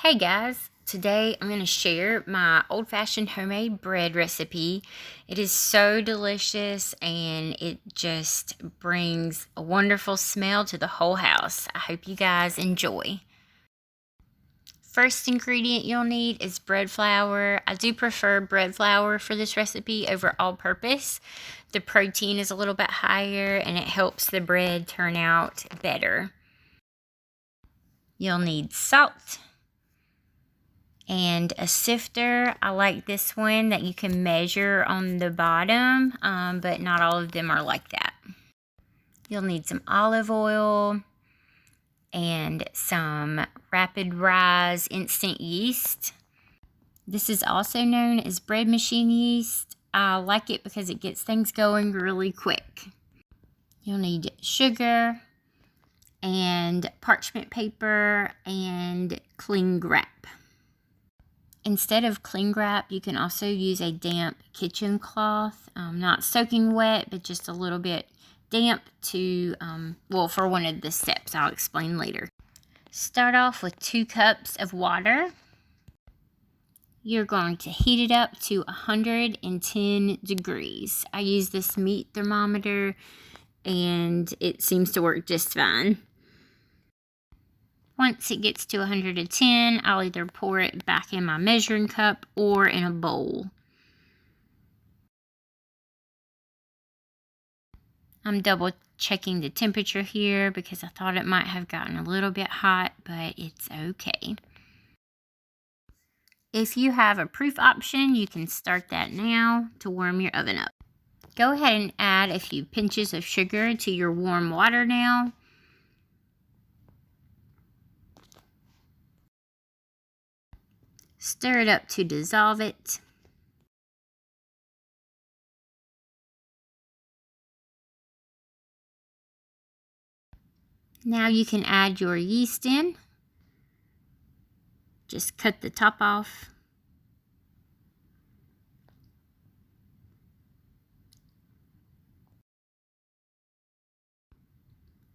Hey guys, today I'm going to share my old-fashioned homemade bread recipe. It is so delicious and it just brings a wonderful smell to the whole house. I hope you guys enjoy. First ingredient you'll need is bread flour. I do prefer bread flour for this recipe over all-purpose. The protein is a little bit higher and it helps the bread turn out better. You'll need salt and a sifter. I like this one that you can measure on the bottom, but not all of them are like that. You'll need some olive oil and some rapid rise instant yeast. This is also known as bread machine yeast. I like it because it gets things going really quick. You'll need sugar and parchment paper and cling wrap. Instead of cling wrap, you can also use a damp kitchen cloth, not soaking wet, but just a little bit damp to, for one of the steps I'll explain later. Start off with 2 cups of water. You're going to heat it up to 110 degrees. I use this meat thermometer and it seems to work just fine. Once it gets to 110, I'll either pour it back in my measuring cup or in a bowl. I'm double checking the temperature here because I thought it might have gotten a little bit hot, but it's okay. If you have a proof option, you can start that now to warm your oven up. Go ahead and add a few pinches of sugar to your warm water now. Stir it up to dissolve it. Now you can add your yeast in. Just cut the top off.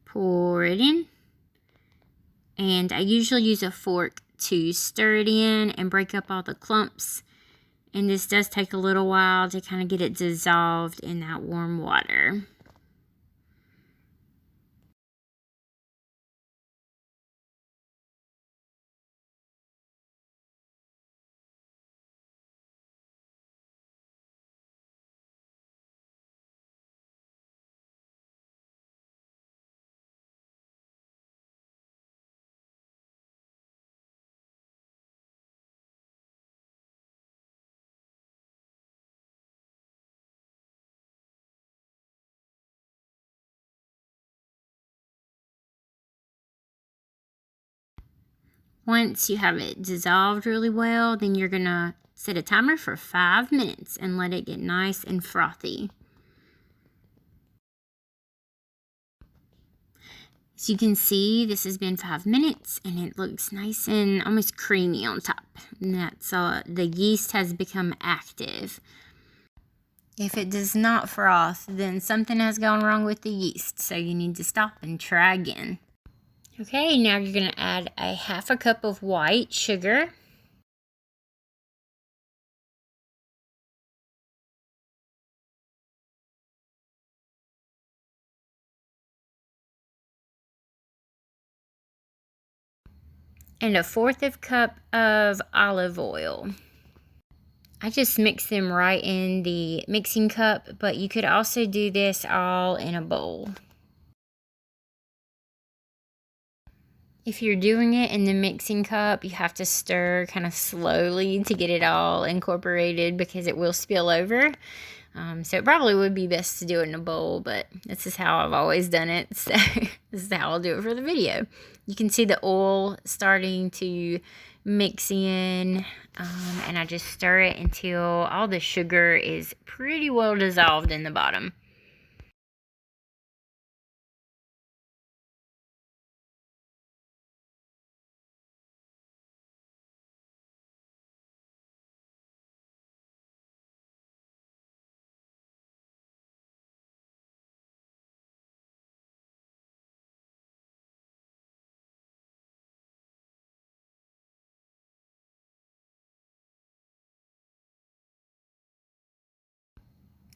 Pour it in. And I usually use a fork to stir it in and break up all the clumps. And this does take a little while to kind of get it dissolved in that warm water. Once you have it dissolved really well, then you're going to set a timer for 5 minutes and let it get nice and frothy. As you can see, this has been 5 minutes and it looks nice and almost creamy on top. And that's the yeast has become active. If it does not froth, then something has gone wrong with the yeast, so you need to stop and try again. Okay, now you're going to add a 1/2 cup of white sugar. And a 1/4 cup of olive oil. I just mix them right in the mixing cup, but you could also do this all in a bowl. If you're doing it in the mixing cup, you have to stir kind of slowly to get it all incorporated because it will spill over. So it probably would be best to do it in a bowl, but this is how I've always done it. So this is how I'll do it for the video. You can see the oil starting to mix in, and I just stir it until all the sugar is pretty well dissolved in the bottom.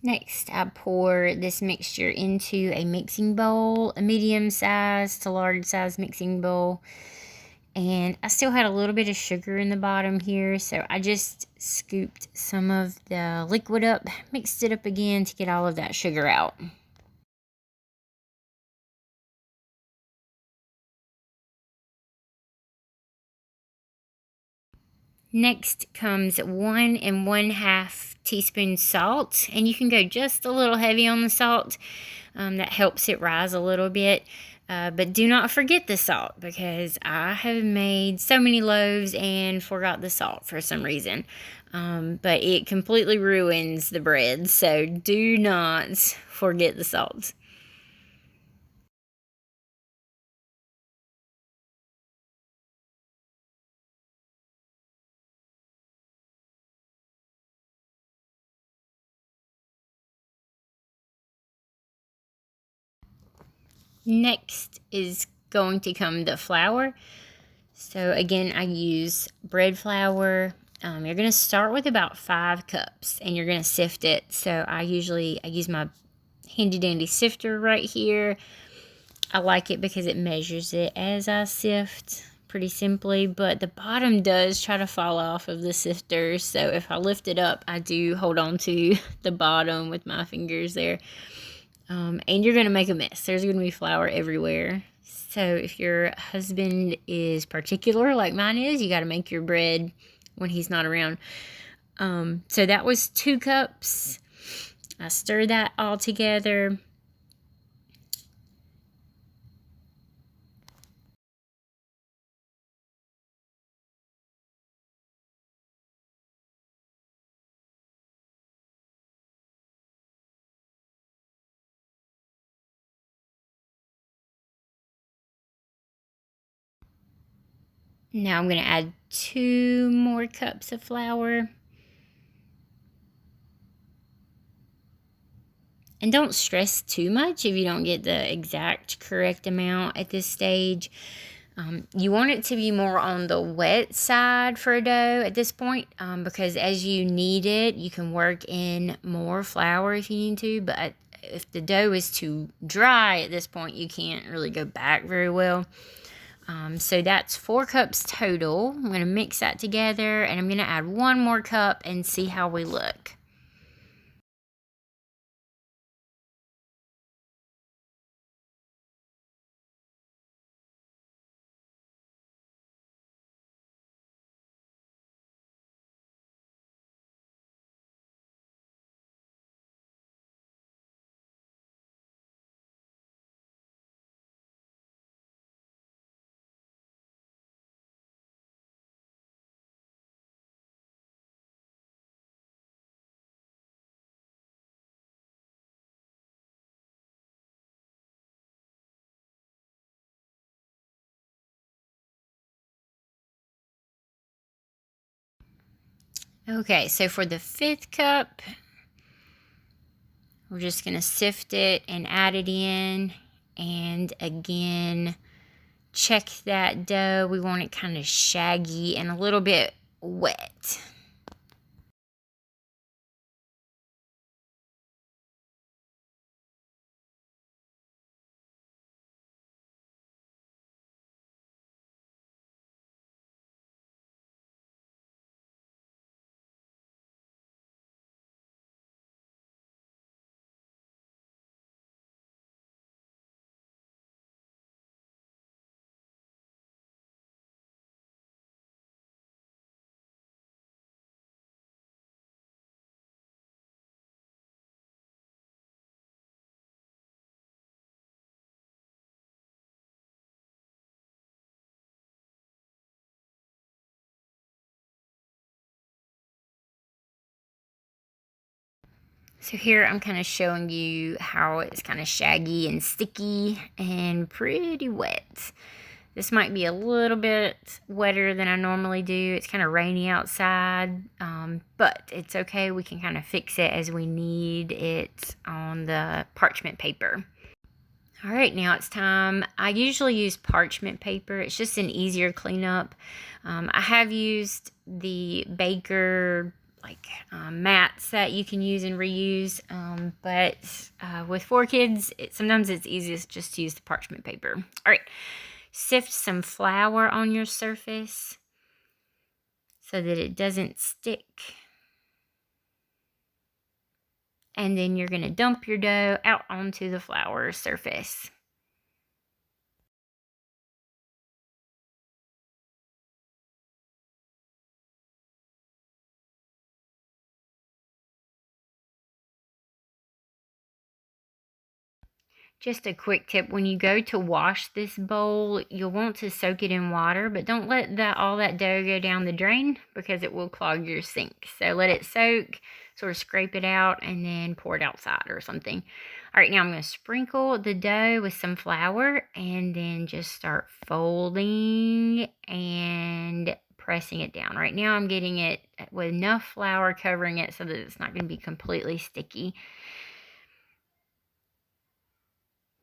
Next, I pour this mixture into a mixing bowl, a medium size to large size mixing bowl. And I still had a little bit of sugar in the bottom here, so I just scooped some of the liquid up, mixed it up again to get all of that sugar out. Next comes 1 1/2 teaspoons salt, and you can go just a little heavy on the salt. That helps it rise a little bit. But do not forget the salt, because I have made so many loaves and forgot the salt for some reason. But it completely ruins the bread, so do not forget the salt. Next is going to come the flour. So again, I use bread flour. You're going to start with about 5 cups, and you're going to sift it. So I use my handy dandy sifter right here. I like it because it measures it as I sift pretty simply, but the bottom does try to fall off of the sifter. So if I lift it up, I do hold on to the bottom with my fingers there. And you're going to make a mess. There's going to be flour everywhere. So if your husband is particular like mine is, you got to make your bread when he's not around. So that was 2 cups. I stir that all together. Now I'm going to add 2 more cups of flour. And don't stress too much if you don't get the exact correct amount at this stage. You want it to be more on the wet side for a dough at this point, because as you knead it, you can work in more flour if you need to. But if the dough is too dry at this point, you can't really go back very well. So that's 4 cups total. I'm going to mix that together, and I'm going to add 1 more cup and see how we look. Okay, so for the 5th cup, we're just going to sift it and add it in. And again, check that dough. We want it kind of shaggy and a little bit wet. So here I'm kind of showing you how it's kind of shaggy and sticky and pretty wet. This might be a little bit wetter than I normally do. It's kind of rainy outside, but it's okay. We can kind of fix it as we need it on the parchment paper. All right, now it's time. I usually use parchment paper. It's just an easier cleanup. I have used the Baker like mats that you can use and reuse. But with 4 kids, sometimes it's easiest just to use the parchment paper. All right, sift some flour on your surface so that it doesn't stick. And then you're going to dump your dough out onto the flour surface. Just a quick tip, when you go to wash this bowl, you'll want to soak it in water, but don't let all that dough go down the drain because it will clog your sink. So let it soak, sort of scrape it out, and then pour it outside or something. All right, now I'm going to sprinkle the dough with some flour and then just start folding and pressing it down. Right now I'm getting it with enough flour covering it so that it's not going to be completely sticky.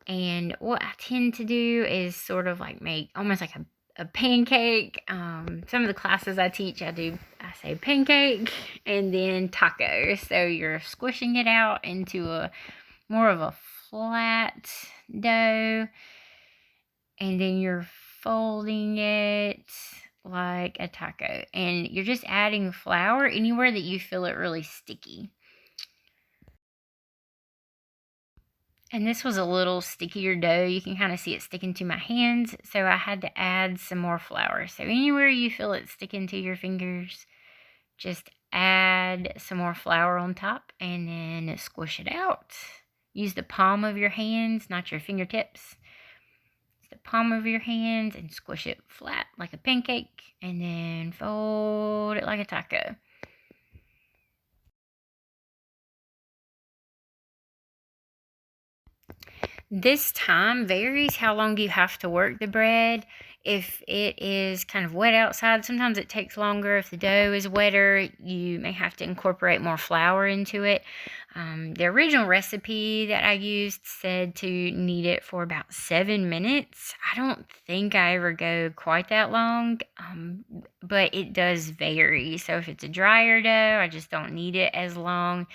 And what I tend to do is sort of like make almost like a pancake. Some of the classes I teach, I say pancake and then taco. So you're squishing it out into a more of a flat dough, and then you're folding it like a taco. And you're just adding flour anywhere that you feel it really sticky. And this was a little stickier dough. You can kind of see it sticking to my hands. So I had to add some more flour. So anywhere you feel it sticking to your fingers, just add some more flour on top and then squish it out. Use the palm of your hands, not your fingertips. Use the palm of your hands and squish it flat like a pancake. And then fold it like a taco. This time varies how long you have to work the bread. If it is kind of wet outside, sometimes it takes longer. If the dough is wetter, you may have to incorporate more flour into it. The original recipe that I used said to knead it for about 7 minutes. I don't think I ever go quite that long, but it does vary. So if it's a drier dough, I just don't knead it as long.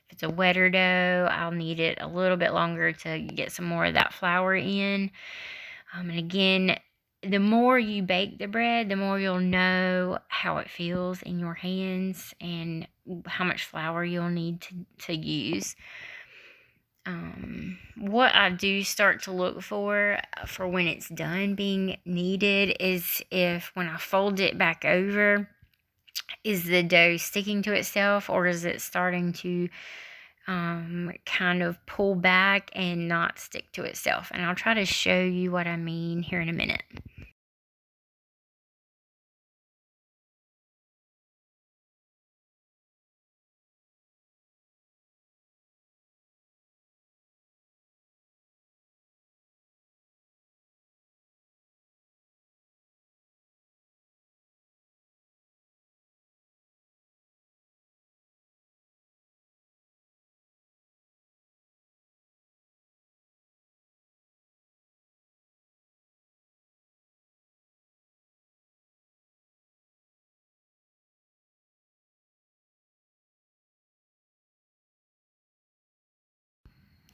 If it's a wetter dough, I'll knead it a little bit longer to get some more of that flour in. And again, the more you bake the bread, the more you'll know how it feels in your hands and how much flour you'll need to use. What I do start to look for when it's done being kneaded is if when I fold it back over, is the dough sticking to itself or is it starting to kind of pull back and not stick to itself? And I'll try to show you what I mean here in a minute.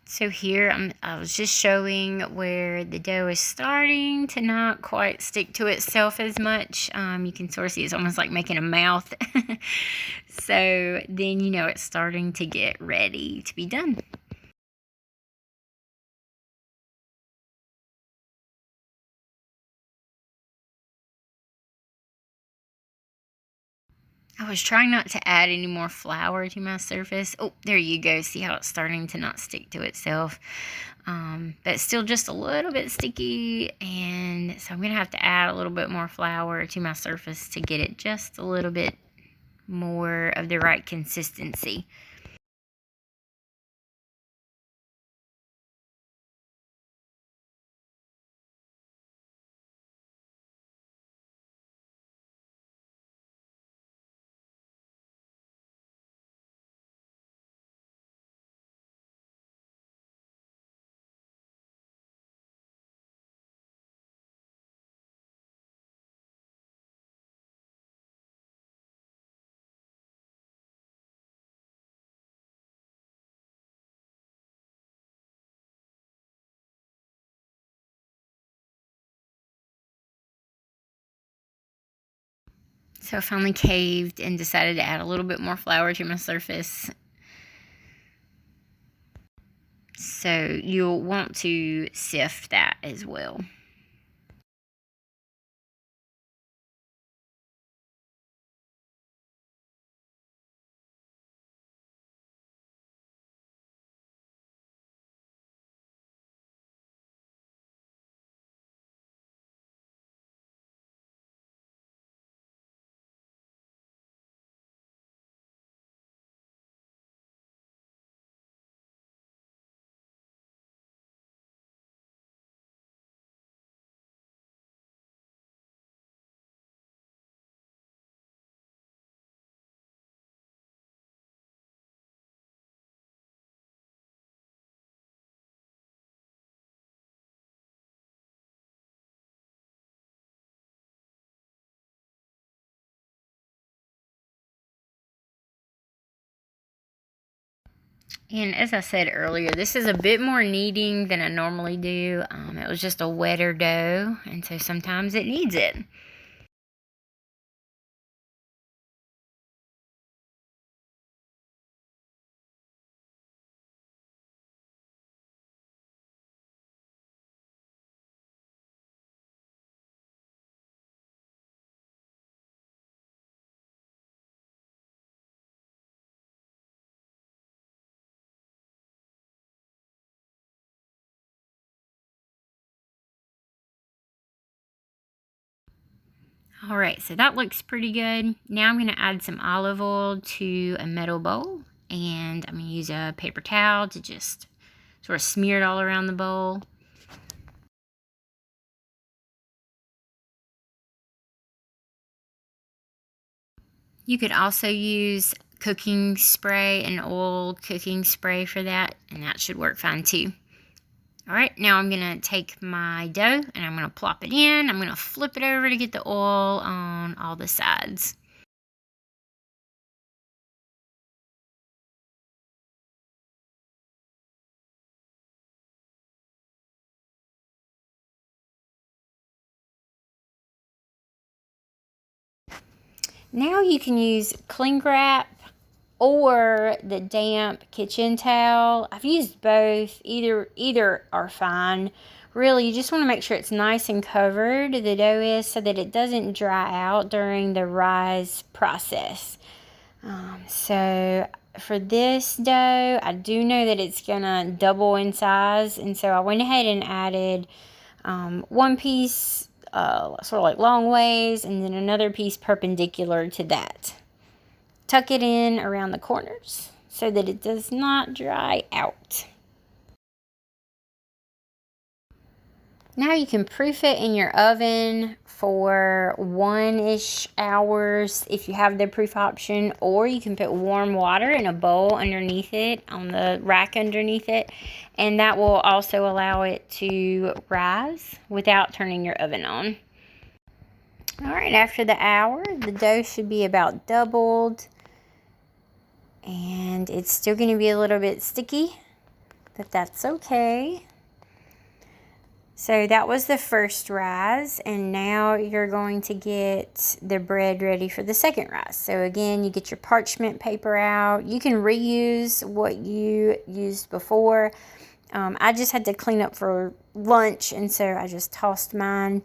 So here I was just showing where the dough is starting to not quite stick to itself as much. You can sort of see it's almost like making a mouth. So then you know it's starting to get ready to be done. I was trying not to add any more flour to my surface. Oh, there you go. See how it's starting to not stick to itself. But it's still just a little bit sticky. And so I'm going to have to add a little bit more flour to my surface to get it just a little bit more of the right consistency. So I finally caved and decided to add a little bit more flour to my surface. So you'll want to sift that as well. And as I said earlier, this is a bit more kneading than I normally do. It was just a wetter dough, and so sometimes it needs it. Alright, so that looks pretty good. Now I'm going to add some olive oil to a metal bowl, and I'm going to use a paper towel to just sort of smear it all around the bowl. You could also use cooking spray, an oil cooking spray for that, and that should work fine too. Alright, now I'm going to take my dough and I'm going to plop it in. I'm going to flip it over to get the oil on all the sides. Now you can use cling wrap or the damp kitchen towel. I've used both. Either are fine. Really, you just want to make sure it's nice and covered, the dough is, so that it doesn't dry out during the rise process. So for this dough, I do know that it's gonna double in size, and so I went ahead and added one piece sort of like long ways, and then another piece perpendicular to that. Tuck it in around the corners so that it does not dry out. Now you can proof it in your oven for 1-ish hours if you have the proof option, or you can put warm water in a bowl underneath it, on the rack underneath it, and that will also allow it to rise without turning your oven on. Alright, after the hour, the dough should be about doubled, and it's still going to be a little bit sticky, but that's okay. So that was the first rise, and now you're going to get the bread ready for the second rise. So again, you get your parchment paper out. You can reuse what you used before. I just had to clean up for lunch, and so I just tossed mine.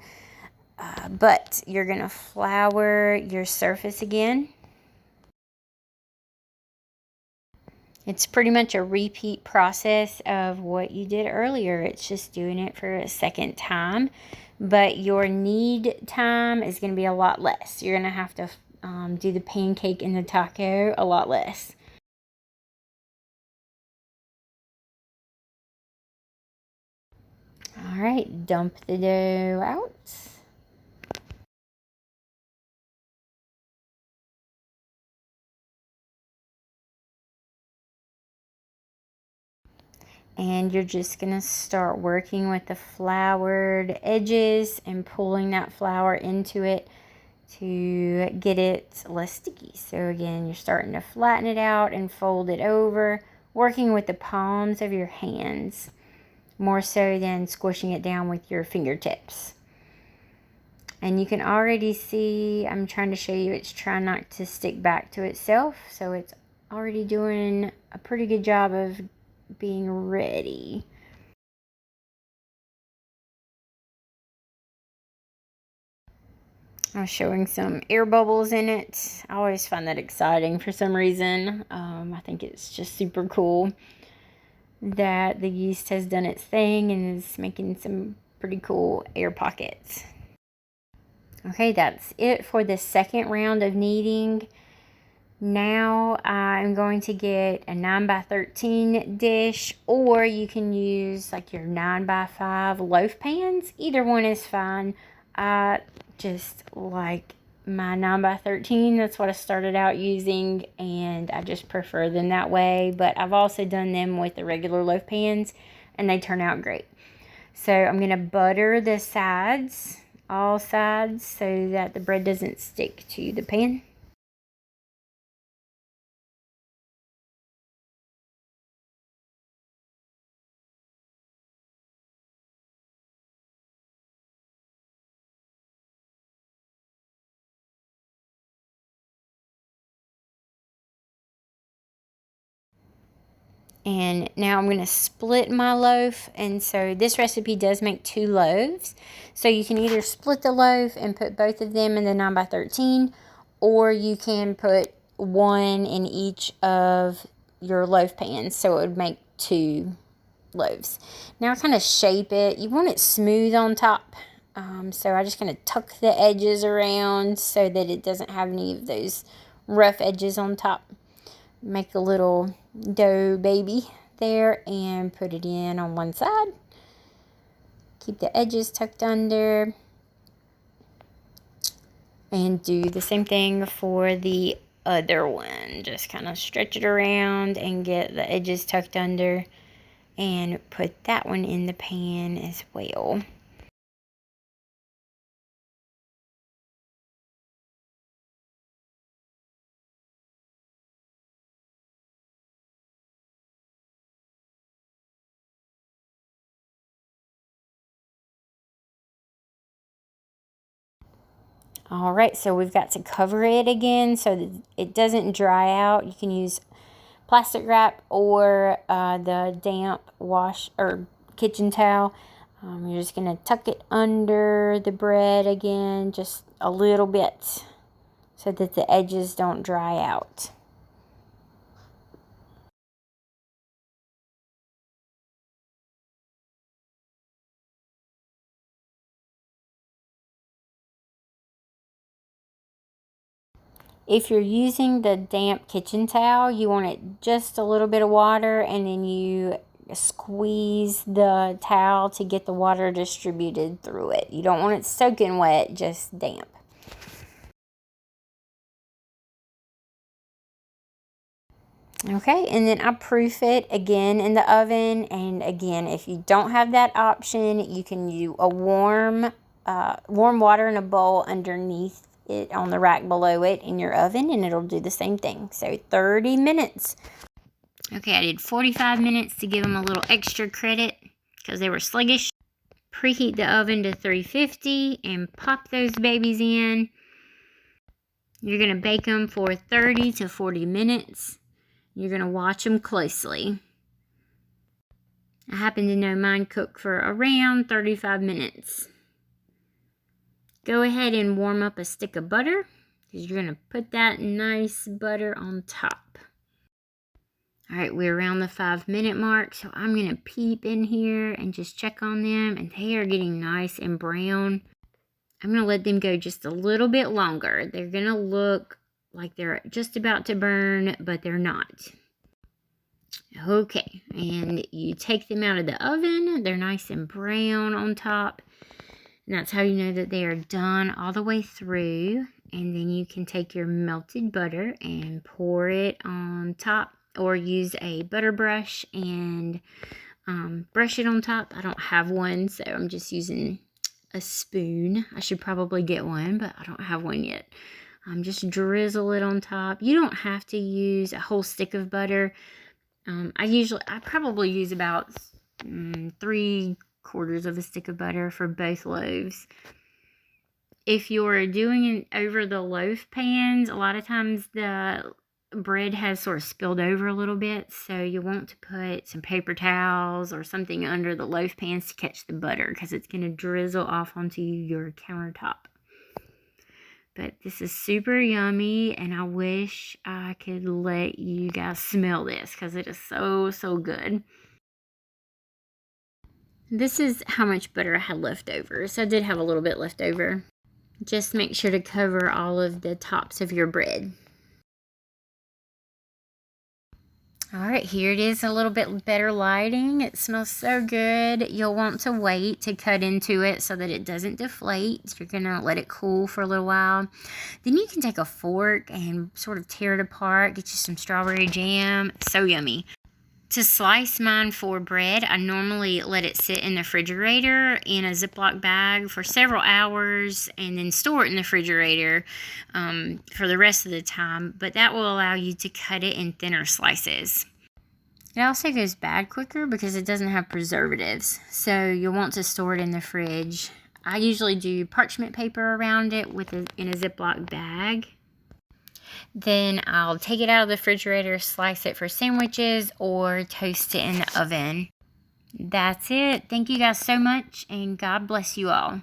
But you're going to flour your surface again. It's pretty much a repeat process of what you did earlier. It's just doing it for a second time. But your knead time is going to be a lot less. You're going to have to do the pancake and the taco a lot less. Alright, dump the dough out. And you're just going to start working with the floured edges and pulling that flour into it to get it less sticky. So again, you're starting to flatten it out and fold it over, working with the palms of your hands, more so than squishing it down with your fingertips. And you can already see, I'm trying to show you, it's trying not to stick back to itself. So it's already doing a pretty good job of being ready. I'm showing some air bubbles in it. I always find that exciting for some reason. I think it's just super cool that the yeast has done its thing and is making some pretty cool air pockets. Okay, that's it for the second round of kneading. Now I'm going to get a 9x13 dish, or you can use like your 9x5 loaf pans. Either one is fine. I just like my 9x13. That's what I started out using, and I just prefer them that way. But I've also done them with the regular loaf pans, and they turn out great. So I'm going to butter the sides, all sides, so that the bread doesn't stick to the pan. And now I'm going to split my loaf. And so this recipe does make 2 loaves. So you can either split the loaf and put both of them in the 9x13, or you can put one in each of your loaf pans. So it would make 2 loaves. Now I kind of shape it. You want it smooth on top. So I just kind of tuck the edges around so that it doesn't have any of those rough edges on top. Make a little dough baby there and put it in on one side. Keep the edges tucked under. And do the same thing for the other one. Just kind of stretch it around and get the edges tucked under. And put that one in the pan as well. All right, so we've got to cover it again so that it doesn't dry out. You can use plastic wrap or the damp wash or kitchen towel. You're just going to tuck it under the bread again, just a little bit, so that the edges don't dry out. If you're using the damp kitchen towel, you want it just a little bit of water, and then you squeeze the towel to get the water distributed through it. You don't want it soaking wet, just damp. Okay, and then I proof it again in the oven. And again, if you don't have that option, you can use a warm water in a bowl underneath it on the rack below it in your oven, and it'll do the same thing. So 30 minutes. Okay, I did 45 minutes to give them a little extra credit because they were sluggish. Preheat the oven to 350 and pop those babies in. You're going to bake them for 30 to 40 minutes. You're going to watch them closely. I happen to know mine cook for around 35 minutes. Go ahead and warm up a stick of butter, because you're going to put that nice butter on top. All right, we're around the 5-minute mark, so I'm going to peep in here and just check on them, and they are getting nice and brown. I'm going to let them go just a little bit longer. They're going to look like they're just about to burn, but they're not. Okay, and you take them out of the oven. They're nice and brown on top. And that's how you know that they are done all the way through. And then you can take your melted butter and pour it on top, or use a butter brush and brush it on top. I don't have one, so I'm just using a spoon. I should probably get one, but I don't have one yet. Just drizzle it on top. You don't have to use a whole stick of butter. I probably use about 3/4 of a stick of butter for both loaves. If you're doing it over the loaf pans, a lot of times the bread has sort of spilled over a little bit, so you want to put some paper towels or something under the loaf pans to catch the butter, because it's going to drizzle off onto your countertop. But this is super yummy, and I wish I could let you guys smell this, because it is so, so good. This is how much butter I had left over. So I did have a little bit left over. Just make sure to cover all of the tops of your bread. All right, here it is, a little bit better lighting. It smells so good. You'll want to wait to cut into it so that it doesn't deflate. You're gonna let it cool for a little while. Then you can take a fork and sort of tear it apart, get you some strawberry jam. So yummy. To slice mine for bread, I normally let it sit in the refrigerator in a Ziploc bag for several hours and then store it in the refrigerator for the rest of the time. But that will allow you to cut it in thinner slices. It also goes bad quicker because it doesn't have preservatives. So you'll want to store it in the fridge. I usually do parchment paper around it in a Ziploc bag. Then I'll take it out of the refrigerator, slice it for sandwiches, or toast it in the oven. That's it. Thank you guys so much, and God bless you all.